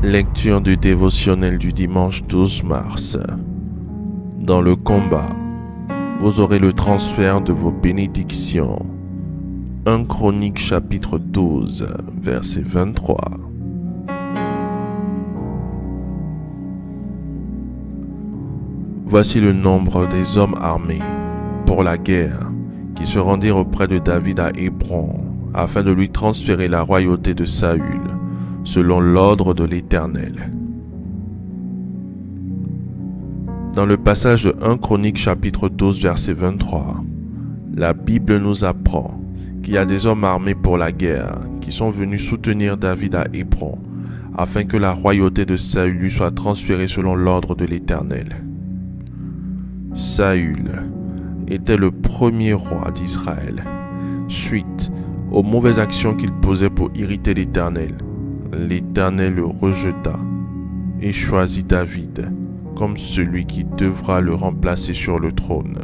Lecture du dévotionnel du dimanche 12 mars. Dans le combat, vous aurez le transfert de vos bénédictions. 1 Chroniques chapitre 12, verset 23. Voici le nombre des hommes armés pour la guerre qui se rendirent auprès de David à Hébron afin de lui transférer la royauté de Saül selon l'ordre de l'Éternel. Dans le passage de 1 Chroniques chapitre 12 verset 23, la Bible nous apprend qu'il y a des hommes armés pour la guerre qui sont venus soutenir David à Hébron afin que la royauté de Saül lui soit transférée selon l'ordre de l'Éternel. Saül était le premier roi d'Israël, suite aux mauvaises actions qu'il posait pour irriter l'Éternel. L'Éternel le rejeta et choisit David comme celui qui devra le remplacer sur le trône.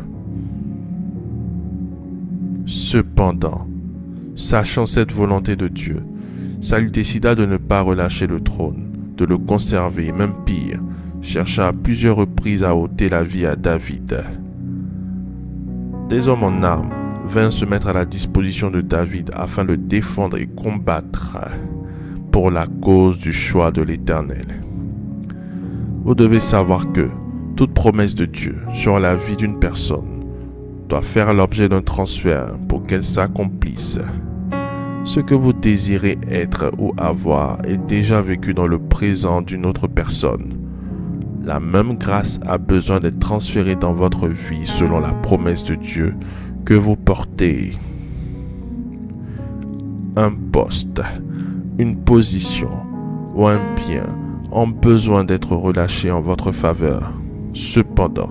Cependant, sachant cette volonté de Dieu, Saül décida de ne pas relâcher le trône, de le conserver, et même pire, chercha à plusieurs reprises à ôter la vie à David. Des hommes en armes vinrent se mettre à la disposition de David afin de le défendre et combattre pour la cause du choix de l'Éternel. Vous devez savoir que toute promesse de Dieu sur la vie d'une personne doit faire l'objet d'un transfert pour qu'elle s'accomplisse. Ce que vous désirez être ou avoir est déjà vécu dans le présent d'une autre personne. La même grâce a besoin d'être transférée dans votre vie selon la promesse de Dieu que vous portez. Un poste, une position ou un bien ont besoin d'être relâchés en votre faveur. Cependant,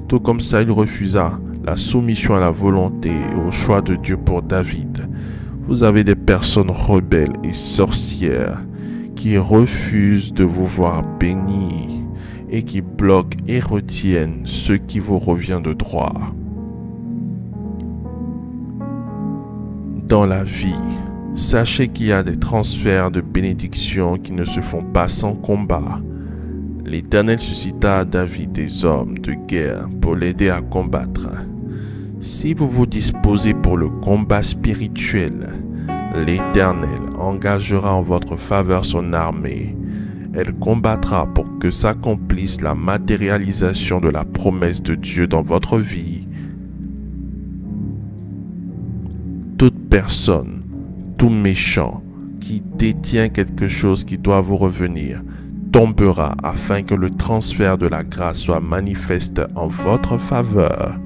tout comme Saül refusa la soumission à la volonté et au choix de Dieu pour David, vous avez des personnes rebelles et sorcières qui refusent de vous voir bénis et qui bloquent et retiennent ce qui vous revient de droit. Dans la vie, sachez qu'il y a des transferts de bénédictions qui ne se font pas sans combat. L'Éternel suscita à David des hommes de guerre pour l'aider à combattre. Si vous vous disposez pour le combat spirituel, l'Éternel engagera en votre faveur son armée. Elle combattra pour que s'accomplisse la matérialisation de la promesse de Dieu dans votre vie. Toute personne, tout méchant qui détient quelque chose qui doit vous revenir tombera afin que le transfert de la grâce soit manifeste en votre faveur.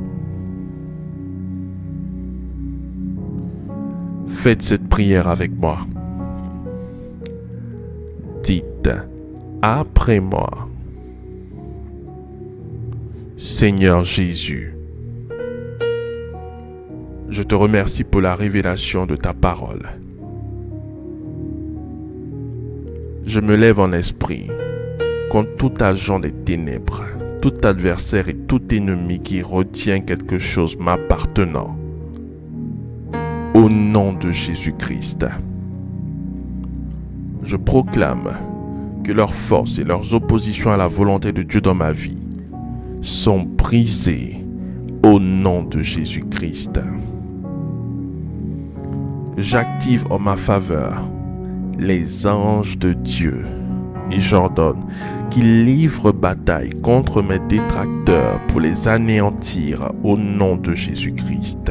Faites cette prière avec moi. Dites après moi: Seigneur Jésus, je te remercie pour la révélation de ta parole. Je me lève en esprit contre tout agent des ténèbres, tout adversaire et tout ennemi qui retient quelque chose m'appartenant. Au nom de Jésus-Christ, je proclame que leurs forces et leurs oppositions à la volonté de Dieu dans ma vie sont brisées au nom de Jésus-Christ. J'active en ma faveur les anges de Dieu et j'ordonne qu'ils livrent bataille contre mes détracteurs pour les anéantir au nom de Jésus-Christ.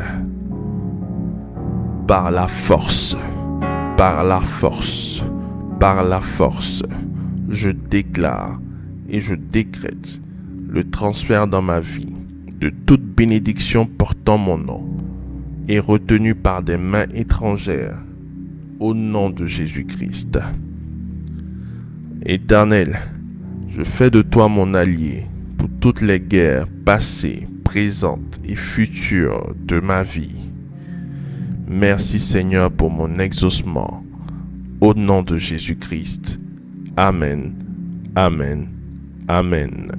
Par la force, par la force, par la force, je déclare et je décrète le transfert dans ma vie de toute bénédiction portant mon nom et retenue par des mains étrangères au nom de Jésus-Christ. Éternel, je fais de toi mon allié pour toutes les guerres passées, présentes et futures de ma vie. Merci Seigneur pour mon exaucement. Au nom de Jésus-Christ. Amen. Amen. Amen.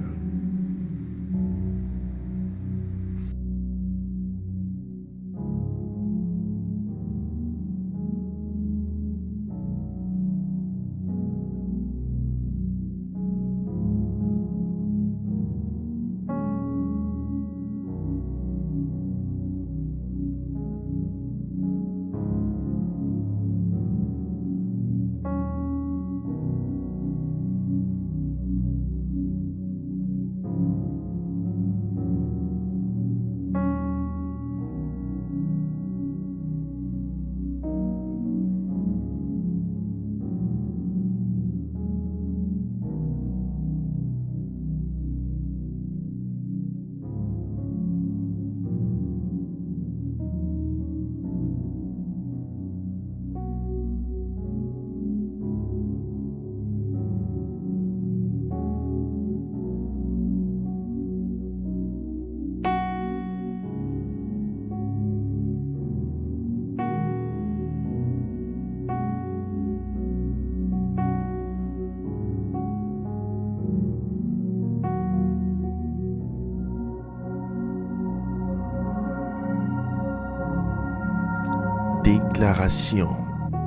Déclaration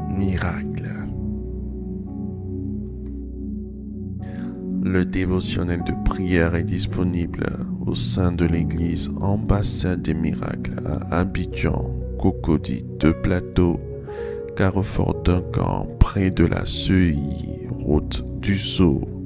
miracle. Le dévotionnel de prière est disponible au sein de l'église Ambassade des Miracles à Abidjan, Cocody, 2 Plateaux, Carrefour Duncan, près de la CEI, route du Sceau.